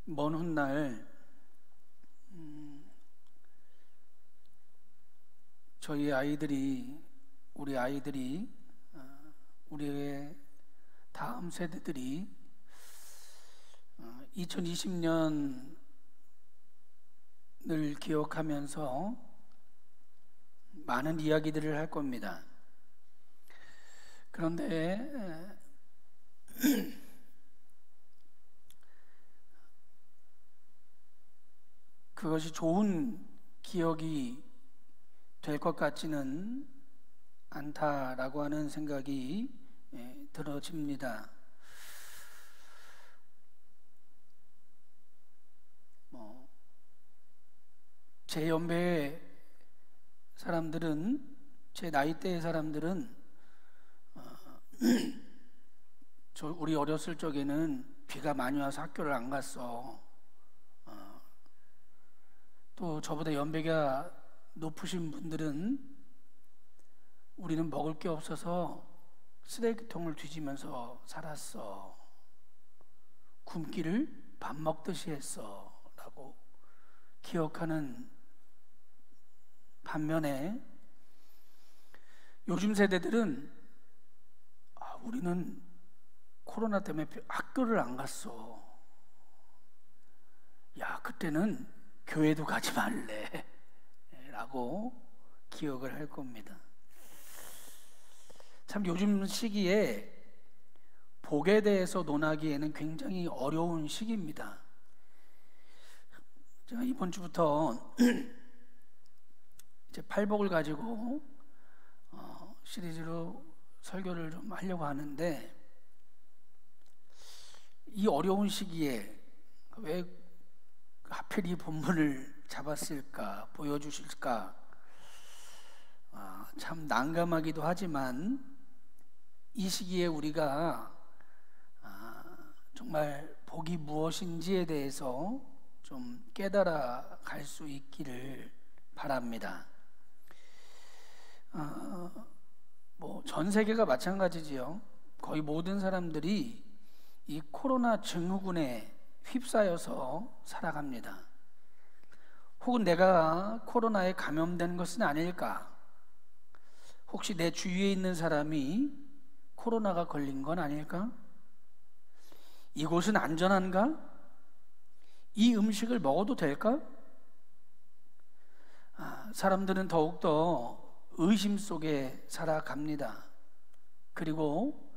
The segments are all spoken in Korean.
먼 훗날 우리 아이들이 우리의 다음 세대들이 2020년을 기억하면서 많은 이야기들을 할 겁니다. 그런데 그것이 좋은 기억이 될 것 같지는 않다라고 하는 생각이 들어집니다. 제 연배의 사람들은, 제 나이대의 사람들은 우리 어렸을 적에는 비가 많이 와서 학교를 안 갔어. 또 저보다 연배가 높으신 분들은 우리는 먹을 게 없어서 쓰레기통을 뒤지면서 살았어. 굶기를 밥 먹듯이 했어. 라고 기억하는 반면에 요즘 세대들은 우리는 코로나 때문에 학교를 안 갔어. 야, 그때는 교회도 가지 말래. 라고 기억을 할 겁니다. 참 요즘 시기에 복에 대해서 논하기에는 굉장히 어려운 시기입니다. 제가 이번 주부터 이제 팔복을 가지고 시리즈로 설교를 좀 하려고 하는데, 이 어려운 시기에 왜 하필 이 본문을 잡았을까, 보여주실까, 참 난감하기도 하지만 이 시기에 우리가 정말 복이 무엇인지에 대해서 좀 깨달아 갈 수 있기를 바랍니다. 전 세계가 마찬가지지요. 거의 모든 사람들이 이 코로나 증후군에 휩싸여서 살아갑니다. 혹은 내가 코로나에 감염된 것은 아닐까? 혹시 내 주위에 있는 사람이 코로나가 걸린 건 아닐까? 이곳은 안전한가? 이 음식을 먹어도 될까? 사람들은 더욱더 의심 속에 살아갑니다. 그리고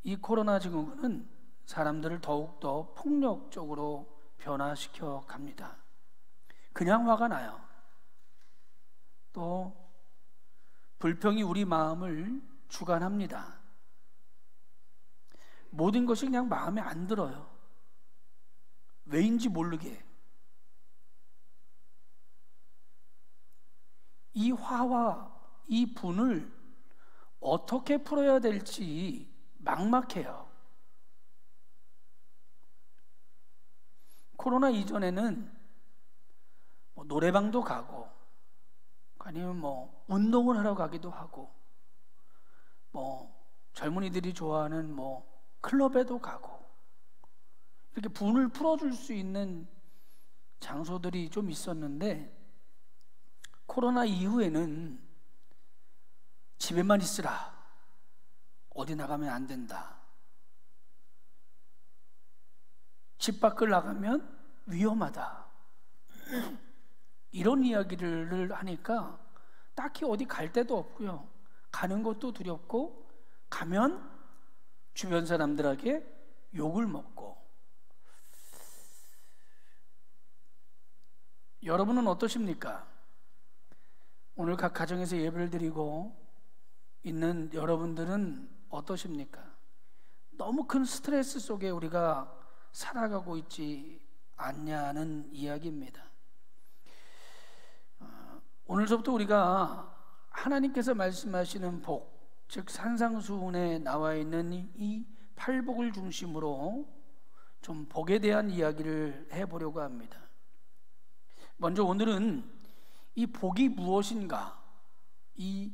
이 코로나 증후군은 사람들을 더욱더 폭력적으로 변화시켜 갑니다. 그냥 화가 나요. 또 불평이 우리 마음을 주관합니다. 모든 것이 그냥 마음에 안 들어요. 왜인지 모르게. 이 화와 이 분을 어떻게 풀어야 될지 막막해요. 코로나 이전에는 노래방도 가고, 아니면 운동을 하러 가기도 하고, 젊은이들이 좋아하는 클럽에도 가고, 이렇게 분을 풀어줄 수 있는 장소들이 좀 있었는데, 코로나 이후에는 집에만 있으라, 어디 나가면 안 된다, 집 밖을 나가면 위험하다, 이런 이야기를 하니까 딱히 어디 갈 데도 없고요, 가는 것도 두렵고, 가면 주변 사람들에게 욕을 먹고. 여러분은 어떠십니까? 오늘 각 가정에서 예배를 드리고 있는 여러분들은 어떠십니까? 너무 큰 스트레스 속에 우리가 살아가고 있지 않냐는 이야기입니다. 오늘서부터 우리가 하나님께서 말씀하시는 복, 즉 산상수훈에 나와 있는 이 팔복을 중심으로 좀 복에 대한 이야기를 해보려고 합니다. 먼저 오늘은 이 복이 무엇인가, 이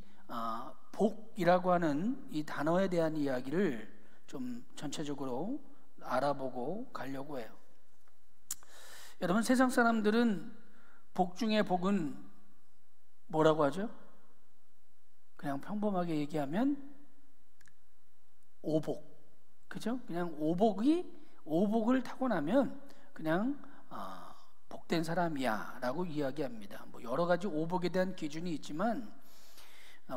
복이라고 하는 이 단어에 대한 이야기를 좀 전체적으로 알아보고 가려고 해요. 여러분, 세상 사람들은 복 중에 복은 뭐라고 하죠? 그냥 평범하게 얘기하면 오복, 그죠? 그냥 오복을 타고 나면 그냥 복된 사람이야 라고 이야기합니다. 뭐 여러 가지 오복에 대한 기준이 있지만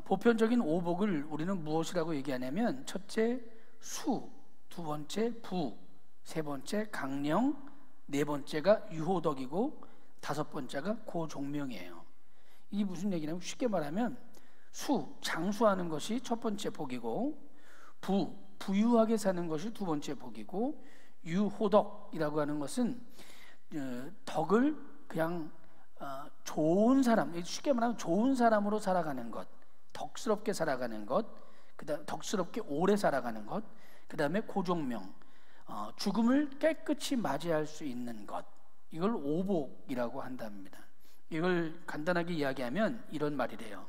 보편적인 오복을 우리는 무엇이라고 얘기하냐면, 첫째 수, 두 번째 부, 세 번째 강령, 네 번째가 유호덕이고 다섯 번째가 고종명이에요. 이게 무슨 얘기냐면, 쉽게 말하면 수, 장수하는 것이 첫 번째 복이고, 부, 부유하게 사는 것이 두 번째 복이고, 유호덕이라고 하는 것은 덕을 그냥 좋은 사람, 쉽게 말하면 좋은 사람으로 살아가는 것, 덕스럽게 살아가는 것, 그다음 덕스럽게 오래 살아가는 것, 그 다음에 고종명, 죽음을 깨끗이 맞이할 수 있는 것, 이걸 오복이라고 한답니다. 이걸 간단하게 이야기하면 이런 말이래요.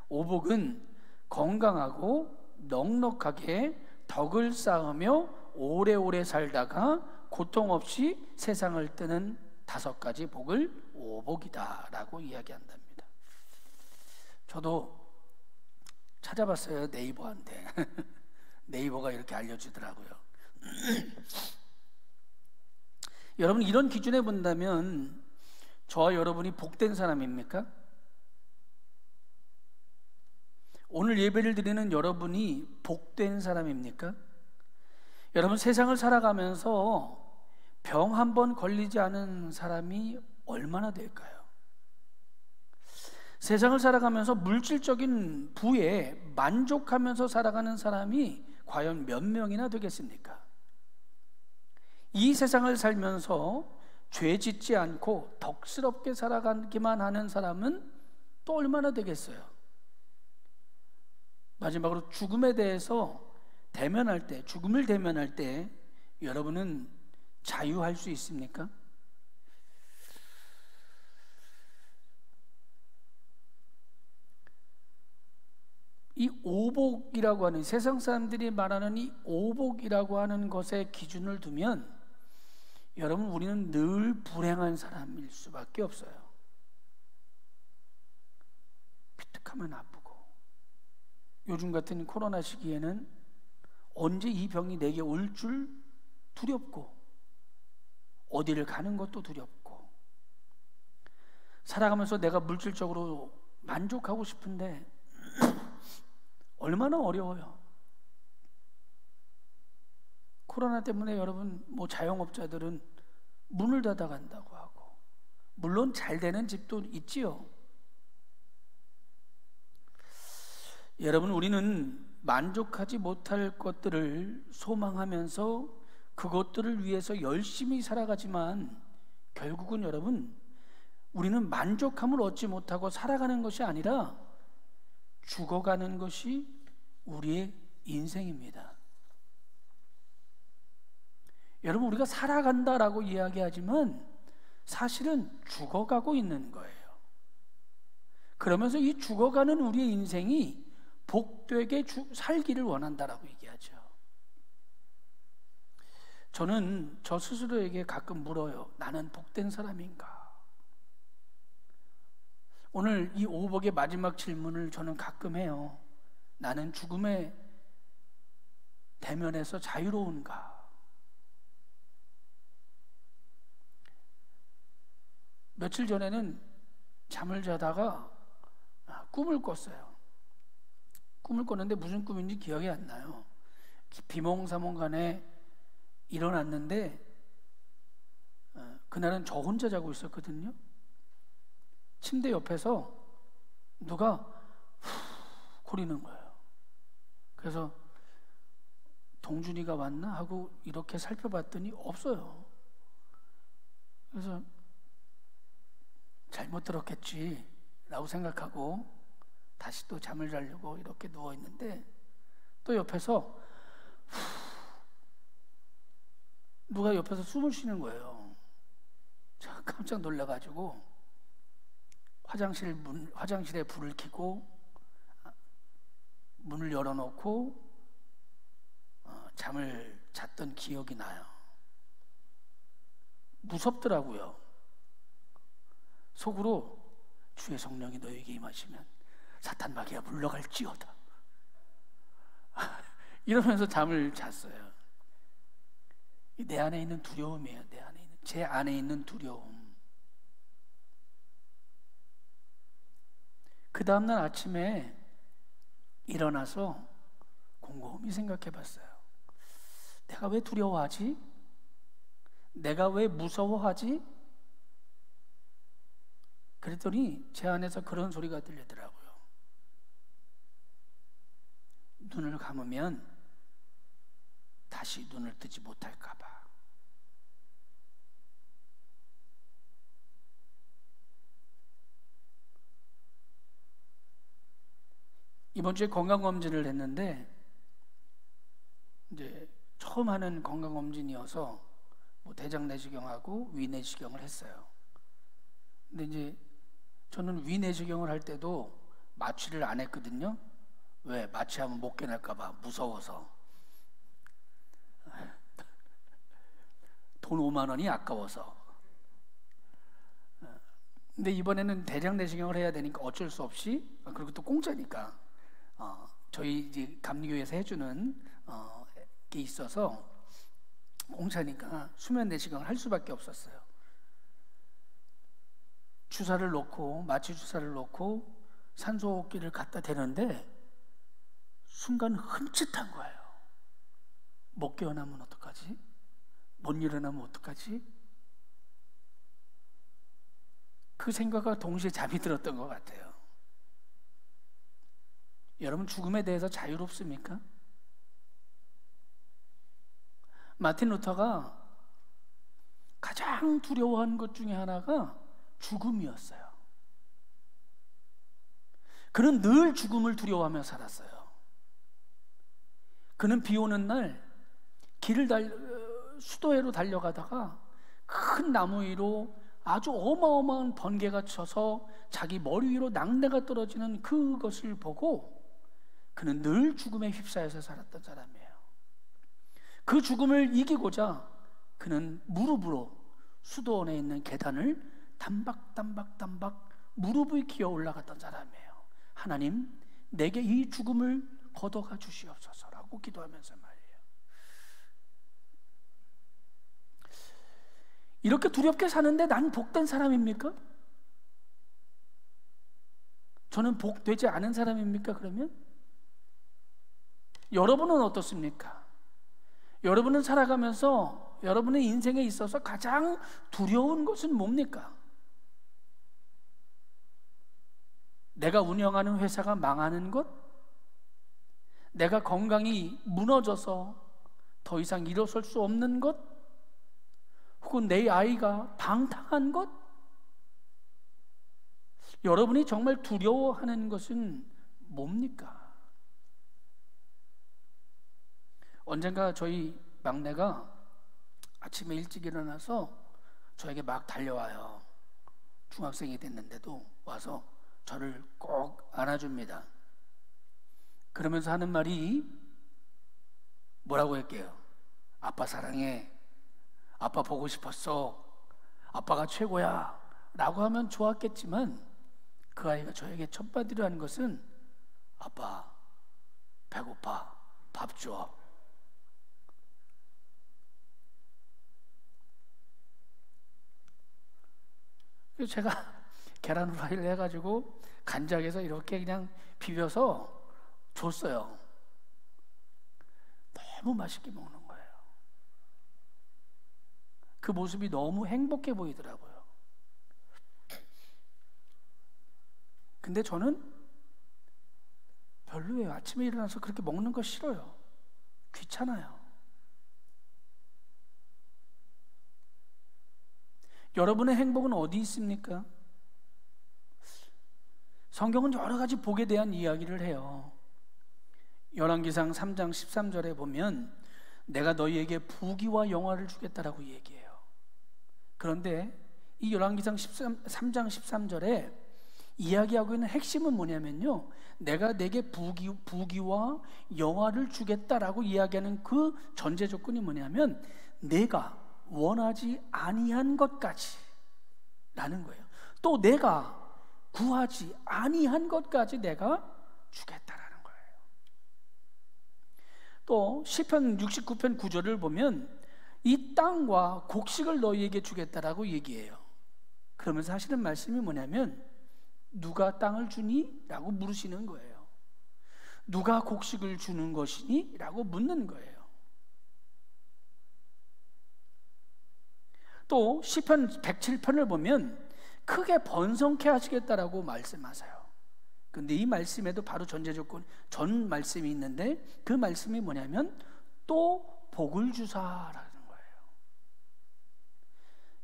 오복은 건강하고 넉넉하게 덕을 쌓으며 오래오래 살다가 고통 없이 세상을 뜨는 5가지 복을 오복이다 라고 이야기한답니다. 저도 찾아봤어요, 네이버한테. 네이버가 이렇게 알려주더라고요. 여러분, 이런 기준에 본다면 저와 여러분이 복된 사람입니까? 오늘 예배를 드리는 여러분이 복된 사람입니까? 여러분, 세상을 살아가면서 병 한 번 걸리지 않은 사람이 얼마나 될까요? 세상을 살아가면서 물질적인 부에 만족하면서 살아가는 사람이 과연 몇 명이나 되겠습니까? 이 세상을 살면서 죄 짓지 않고 덕스럽게 살아가기만 하는 사람은 또 얼마나 되겠어요? 마지막으로 죽음에 대해서 죽음을 대면할 때 여러분은 자유할 수 있습니까? 이 오복이라고 하는, 세상 사람들이 말하는 이 오복이라고 하는 것에 기준을 두면 여러분, 우리는 늘 불행한 사람일 수밖에 없어요. 비특하면 아프고, 요즘 같은 코로나 시기에는 언제 이 병이 내게 올 줄 두렵고, 어디를 가는 것도 두렵고, 살아가면서 내가 물질적으로 만족하고 싶은데 얼마나 어려워요. 코로나 때문에 여러분, 뭐 자영업자들은 문을 닫아간다고 하고, 물론 잘 되는 집도 있지요. 여러분, 우리는 만족하지 못할 것들을 소망하면서 그것들을 위해서 열심히 살아가지만 결국은 여러분, 우리는 만족함을 얻지 못하고 살아가는 것이 아니라 죽어가는 것이 우리의 인생입니다. 여러분, 우리가 살아간다라고 이야기하지만 사실은 죽어가고 있는 거예요. 그러면서 이 죽어가는 우리의 인생이 복되게 살기를 원한다라고 얘기하죠. 저는 저 스스로에게 가끔 물어요. 나는 복된 사람인가? 오늘 이 오복의 마지막 질문을 저는 가끔 해요. 나는 죽음의 대면에서 자유로운가? 며칠 전에는 잠을 자다가 꿈을 꿨어요. 꿈을 꿨는데 무슨 꿈인지 기억이 안 나요. 비몽사몽간에 일어났는데 그날은 저 혼자 자고 있었거든요. 침대 옆에서 누가 후 거리는 거예요. 그래서 동준이가 왔나 하고 이렇게 살펴봤더니 없어요. 그래서 잘못 들었겠지 라고 생각하고 다시 또 잠을 자려고 이렇게 누워있는데 또 옆에서 누가 옆에서 숨을 쉬는 거예요. 제가 깜짝 놀라가지고 화장실에 불을 켜고 문을 열어놓고 잠을 잤던 기억이 나요. 무섭더라고요. 속으로 주의 성령이 너에게 임하시면 사탄 마귀가 물러갈지어다 이러면서 잠을 잤어요. 내 안에 있는 두려움이에요. 제 안에 있는 두려움. 그 다음날 아침에 일어나서 곰곰이 생각해 봤어요. 내가 왜 두려워하지? 내가 왜 무서워하지? 그랬더니 제 안에서 그런 소리가 들리더라고요. 눈을 감으면 다시 눈을 뜨지 못할까 봐. 이번 주에 건강검진을 했는데 이제 처음 하는 건강검진이어서 뭐 대장 내시경하고 위 내시경을 했어요. 근데 이제 저는 위 내시경을 할 때도 마취를 안 했거든요. 왜? 마취하면 못 깨날까 봐 무서워서. 돈 5만 원이 아까워서. 근데 이번에는 대장 내시경을 해야 되니까 어쩔 수 없이, 그리고 또 공짜니까 저희 이제 감리교회에서 해주는 게 있어서 공짜니까 수면 내시경을 할 수밖에 없었어요. 주사를 놓고, 마취 주사를 놓고 산소호흡기를 갖다 대는데 순간 흠칫한 거예요. 못 깨어나면 어떡하지? 못 일어나면 어떡하지? 그 생각과 동시에 잠이 들었던 것 같아요. 여러분, 죽음에 대해서 자유롭습니까? 마틴 루터가 가장 두려워하는 것 중에 하나가 죽음이었어요. 그는 늘 죽음을 두려워하며 살았어요. 그는 비 오는 날 수도회로 달려가다가 큰 나무 위로 아주 어마어마한 번개가 쳐서 자기 머리 위로 낙뢰가 떨어지는 그것을 보고 그는 늘 죽음에 휩싸여서 살았던 사람이에요. 그 죽음을 이기고자 그는 무릎으로 수도원에 있는 계단을 담박 무릎을 기어 올라갔던 사람이에요. 하나님, 내게 이 죽음을 걷어가 주시옵소서라고 기도하면서 말이에요. 이렇게 두렵게 사는데 난 복된 사람입니까? 저는 복되지 않은 사람입니까? 그러면? 여러분은 어떻습니까? 여러분은 살아가면서 여러분의 인생에 있어서 가장 두려운 것은 뭡니까? 내가 운영하는 회사가 망하는 것? 내가 건강이 무너져서 더 이상 일어설 수 없는 것? 혹은 내 아이가 방탕한 것? 여러분이 정말 두려워하는 것은 뭡니까? 언젠가 저희 막내가 아침에 일찍 일어나서 저에게 막 달려와요. 중학생이 됐는데도 와서 저를 꼭 안아줍니다. 그러면서 하는 말이 뭐라고 할게요? 아빠 사랑해. 아빠 보고 싶었어. 아빠가 최고야. 라고 하면 좋았겠지만 그 아이가 저에게 첫 마디로 하는 것은 아빠 배고파. 밥 줘. 그래서 제가 계란 후라이를 해가지고 간장에서 이렇게 그냥 비벼서 줬어요. 너무 맛있게 먹는 거예요. 그 모습이 너무 행복해 보이더라고요. 근데 저는 별로예요. 아침에 일어나서 그렇게 먹는 거 싫어요. 귀찮아요. 여러분의 행복은 어디 있습니까? 성경은 여러 가지 복에 대한 이야기를 해요. 열왕기상 3장 13절에 보면 내가 너희에게 부귀와 영화를 주겠다라고 얘기해요. 그런데 이 열왕기상 3장 13절에 이야기하고 있는 핵심은 뭐냐면요, 내가 내게 부귀와 영화를 주겠다라고 이야기하는 그 전제 조건이 뭐냐면 내가 원하지 아니한 것까지 라는 거예요. 또 내가 구하지 아니한 것까지 내가 주겠다라는 거예요. 또 시편 69편 9절을 보면 이 땅과 곡식을 너희에게 주겠다라고 얘기해요. 그러면서 하시는 말씀이 뭐냐면 누가 땅을 주니? 라고 물으시는 거예요. 누가 곡식을 주는 것이니? 라고 묻는 거예요. 또 시편 107편을 보면 크게 번성케 하시겠다라고 말씀하세요. 근데 이 말씀에도 바로 전제조건, 전 말씀이 있는데 그 말씀이 뭐냐면 또 복을 주사라는 거예요.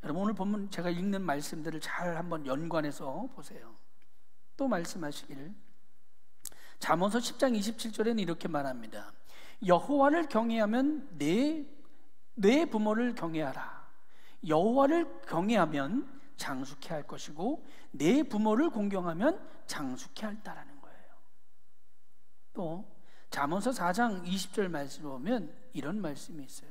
여러분 오늘 보면 제가 읽는 말씀들을 잘 한번 연관해서 보세요. 또 말씀하시기를 잠언서 10장 27절에는 이렇게 말합니다. 여호와를 경외하면 내 부모를 경외하라. 여호와를 경외하면 장수케 할 것이고 내 부모를 공경하면 장수케 할다라는 거예요. 또 잠언서 4장 20절 말씀을 보면 이런 말씀이 있어요.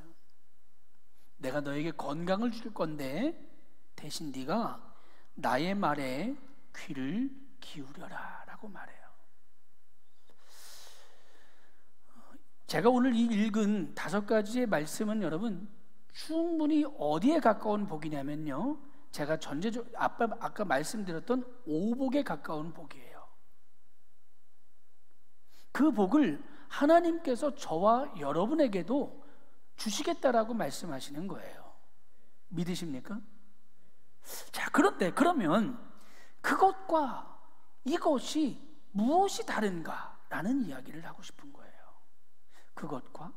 내가 너에게 건강을 줄 건데 대신 네가 나의 말에 귀를 기울여라 라고 말해요. 제가 오늘 이 읽은 5가지의 말씀은 여러분 충분히 어디에 가까운 복이냐면요, 제가 아까 말씀드렸던 오복에 가까운 복이에요. 그 복을 하나님께서 저와 여러분에게도 주시겠다라고 말씀하시는 거예요. 믿으십니까? 자, 그런데 그러면 그것과 이것이 무엇이 다른가? 라는 이야기를 하고 싶은 거예요. 그것과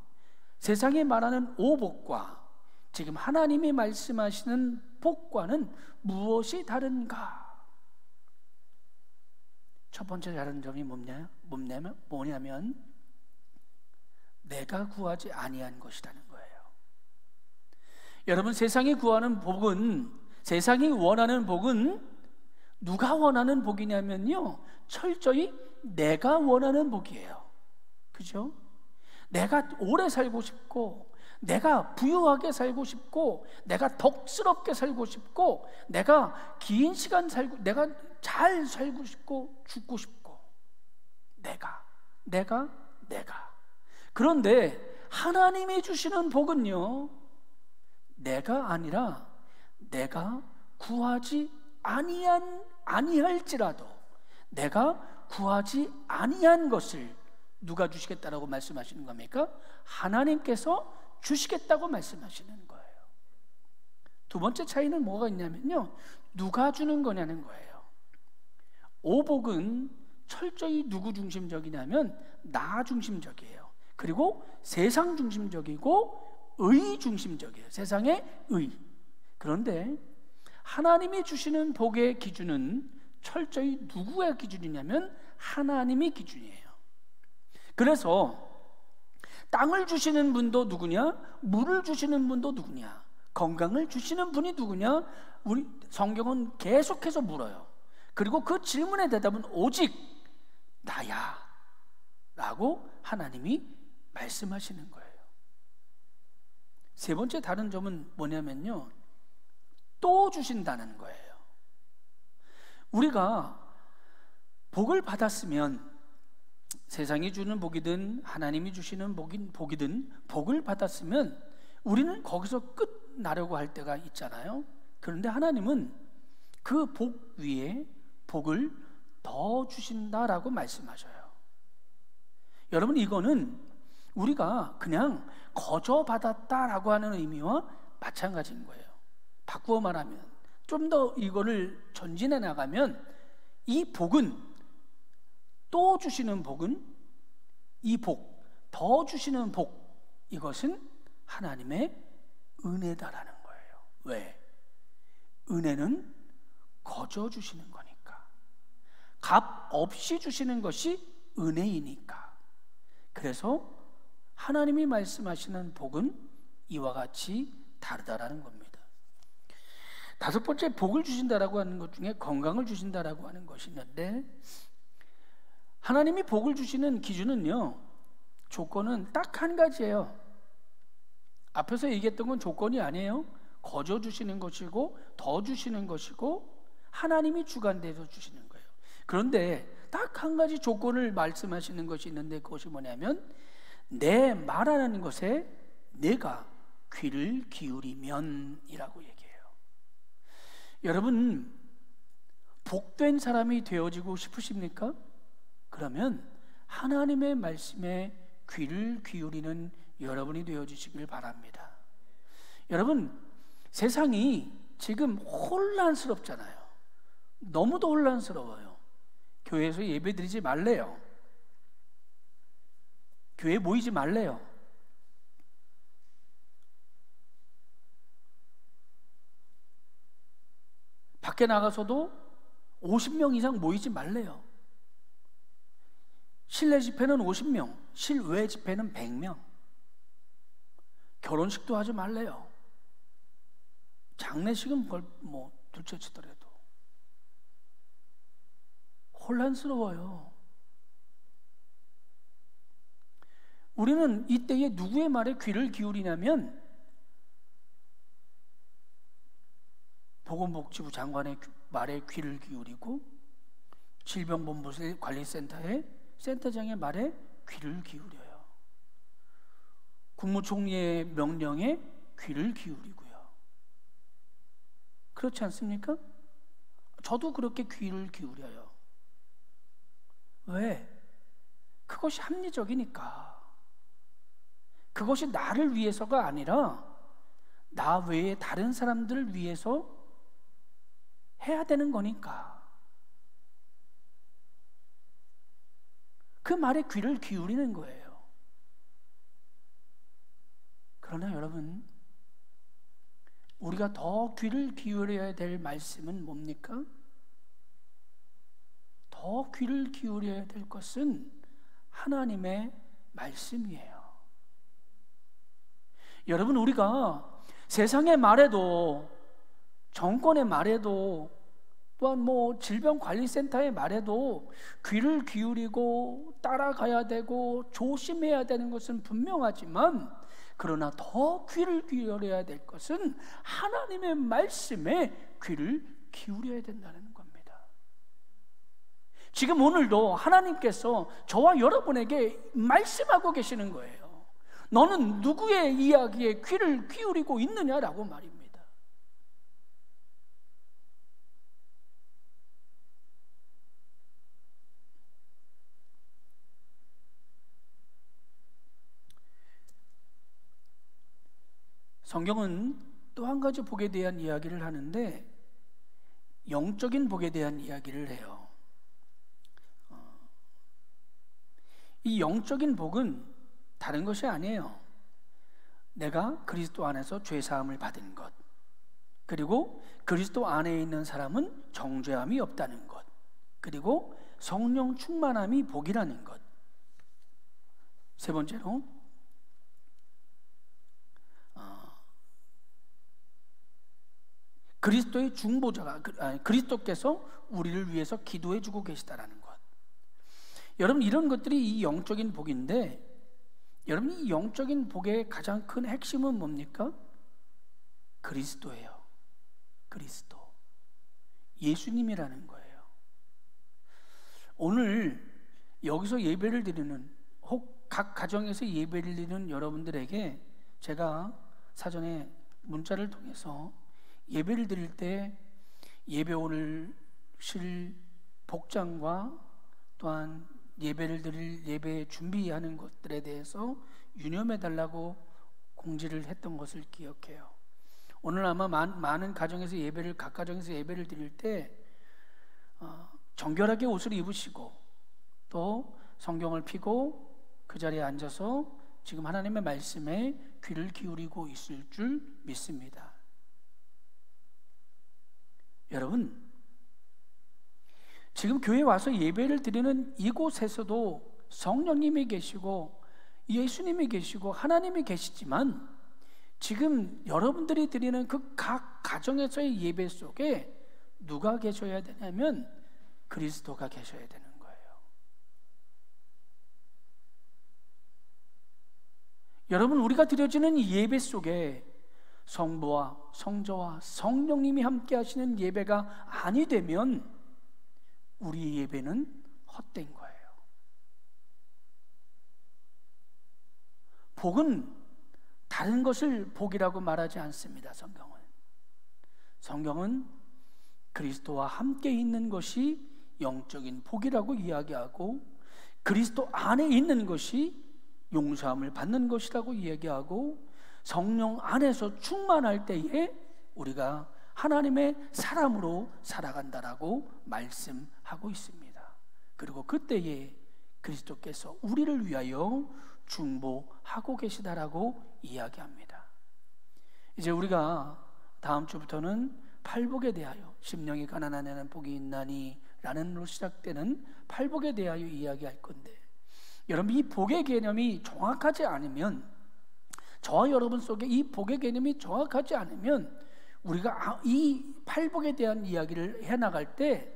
세상에 말하는 오복과 지금 하나님이 말씀하시는 복과는 무엇이 다른가? 첫 번째 다른 점이 뭐냐면 내가 구하지 아니한 것이라는 거예요. 여러분 세상이 원하는 복은 누가 원하는 복이냐면요, 철저히 내가 원하는 복이에요. 그죠? 내가 오래 살고 싶고, 내가 부유하게 살고 싶고, 내가 덕스럽게 살고 싶고, 내가 긴 시간 살고, 내가 잘 살고 싶고, 죽고 싶고, 내가. 그런데 하나님이 주시는 복은요, 내가 아니라 내가 구하지 아니할지라도 내가 구하지 아니한 것을 누가 주시겠다라고 말씀하시는 겁니까? 하나님께서 주시겠다고 말씀하시는 거예요. 두 번째 차이는 뭐가 있냐면요, 누가 주는 거냐는 거예요. 오복은 철저히 누구 중심적이냐면 나 중심적이에요. 그리고 세상 중심적이고 의 중심적이에요. 세상의 의. 그런데 하나님이 주시는 복의 기준은 철저히 누구의 기준이냐면 하나님의 기준이에요. 그래서 땅을 주시는 분도 누구냐? 물을 주시는 분도 누구냐? 건강을 주시는 분이 누구냐? 우리 성경은 계속해서 물어요. 그리고 그 질문의 대답은 오직 나야 라고 하나님이 말씀하시는 거예요. 세 번째 다른 점은 뭐냐면요, 또 주신다는 거예요. 우리가 복을 받았으면 세상이 주는 복이든 하나님이 주시는 복이든 복을 받았으면 우리는 거기서 끝나려고 할 때가 있잖아요. 그런데 하나님은 그 복 위에 복을 더 주신다라고 말씀하셔요. 여러분 이거는 우리가 그냥 거저 받았다라고 하는 의미와 마찬가지인 거예요. 바꾸어 말하면 좀 더 이거를 전진해 나가면 이 복은, 또 주시는 복은, 이 복, 더 주시는 복, 이것은 하나님의 은혜다라는 거예요. 왜? 은혜는 거저 주시는 거니까, 값 없이 주시는 것이 은혜이니까. 그래서 하나님이 말씀하시는 복은 이와 같이 다르다라는 겁니다. 다섯 번째, 복을 주신다라고 하는 것 중에 건강을 주신다라고 하는 것이 있는데, 하나님이 복을 주시는 기준은요, 조건은 딱 한 가지예요. 앞에서 얘기했던 건 조건이 아니에요. 거저 주시는 것이고 더 주시는 것이고 하나님이 주관돼서 주시는 거예요. 그런데 딱 한 가지 조건을 말씀하시는 것이 있는데 그것이 뭐냐면 내 말하는 것에 내가 귀를 기울이면이라고 얘기해요. 여러분, 복된 사람이 되어지고 싶으십니까? 그러면 하나님의 말씀에 귀를 기울이는 여러분이 되어주시길 바랍니다. 여러분, 세상이 지금 혼란스럽잖아요. 너무도 혼란스러워요. 교회에서 예배드리지 말래요. 교회에 모이지 말래요. 밖에 나가서도 50명 이상 모이지 말래요. 실내 집회는 50명, 실외 집회는 100명. 결혼식도 하지 말래요. 장례식은 뭐 둘째 치더라도. 혼란스러워요. 우리는 이때에 누구의 말에 귀를 기울이냐면 보건복지부 장관의 말에 귀를 기울이고 질병본부관리센터의 센터장의 말에 귀를 기울여요. 국무총리의 명령에 귀를 기울이고요. 그렇지 않습니까? 저도 그렇게 귀를 기울여요. 왜? 그것이 합리적이니까. 그것이 나를 위해서가 아니라 나 외에 다른 사람들을 위해서 해야 되는 거니까. 그 말에 귀를 기울이는 거예요. 그러나 여러분, 우리가 더 귀를 기울여야 될 말씀은 뭡니까? 더 귀를 기울여야 될 것은 하나님의 말씀이에요. 여러분, 우리가 세상의 말에도, 정권의 말에도, 또한 뭐 질병관리센터의 말에도 귀를 기울이고 따라가야 되고 조심해야 되는 것은 분명하지만, 그러나 더 귀를 기울여야 될 것은 하나님의 말씀에 귀를 기울여야 된다는 겁니다. 지금 오늘도 하나님께서 저와 여러분에게 말씀하고 계시는 거예요. 너는 누구의 이야기에 귀를 기울이고 있느냐라고 말입니다. 성경은 또 한 가지 복에 대한 이야기를 하는데 영적인 복에 대한 이야기를 해요. 이 영적인 복은 다른 것이 아니에요. 내가 그리스도 안에서 죄사함을 받은 것, 그리고 그리스도 안에 있는 사람은 정죄함이 없다는 것, 그리고 성령 충만함이 복이라는 것. 세 번째로 그리스도의 중보자가, 그리스도께서 우리를 위해서 기도해 주고 계시다라는 것. 여러분, 이런 것들이 이 영적인 복인데, 여러분, 이 영적인 복의 가장 큰 핵심은 뭡니까? 그리스도예요. 그리스도. 예수님이라는 거예요. 오늘 여기서 예배를 드리는, 혹 각 가정에서 예배를 드리는 여러분들에게 제가 사전에 문자를 통해서 예배를 드릴 때 예배 오실 복장과 또한 예배를 드릴 예배 준비하는 것들에 대해서 유념해 달라고 공지를 했던 것을 기억해요. 오늘 아마 많은 가정에서 각 가정에서 예배를 드릴 때 정결하게 옷을 입으시고 또 성경을 펴고 그 자리에 앉아서 지금 하나님의 말씀에 귀를 기울이고 있을 줄 믿습니다. 여러분, 지금 교회에 와서 예배를 드리는 이곳에서도 성령님이 계시고 예수님이 계시고 하나님이 계시지만, 지금 여러분들이 드리는 그 각 가정에서의 예배 속에 누가 계셔야 되냐면 그리스도가 계셔야 되는 거예요. 여러분, 우리가 드려지는 이 예배 속에 성부와 성자와 성령님이 함께 하시는 예배가 아니 되면 우리 예배는 헛된 거예요. 복은 다른 것을 복이라고 말하지 않습니다. 성경은 그리스도와 함께 있는 것이 영적인 복이라고 이야기하고, 그리스도 안에 있는 것이 용서함을 받는 것이라고 이야기하고, 성령 안에서 충만할 때에 우리가 하나님의 사람으로 살아간다라고 말씀하고 있습니다. 그리고 그때에 그리스도께서 우리를 위하여 중보하고 계시다라고 이야기합니다. 이제 우리가 다음 주부터는 팔복에 대하여, 심령이 가난한 이는 복이 있나니 라는로 시작되는 팔복에 대하여 이야기할 건데, 여러분 이 복의 개념이 정확하지 않으면, 저와 여러분 속에 이 복의 개념이 정확하지 않으면 우리가 이 팔복에 대한 이야기를 해나갈 때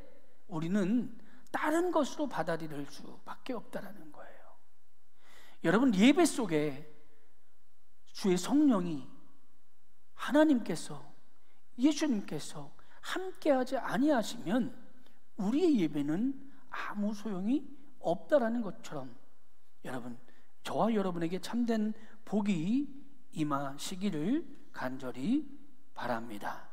우리는 다른 것으로 받아들일 수밖에 없다라는 거예요. 여러분 예배 속에 주의 성령이, 하나님께서, 예수님께서 함께하지 아니하시면 우리의 예배는 아무 소용이 없다라는 것처럼, 여러분 저와 여러분에게 참된 복이 임하시기를 간절히 바랍니다.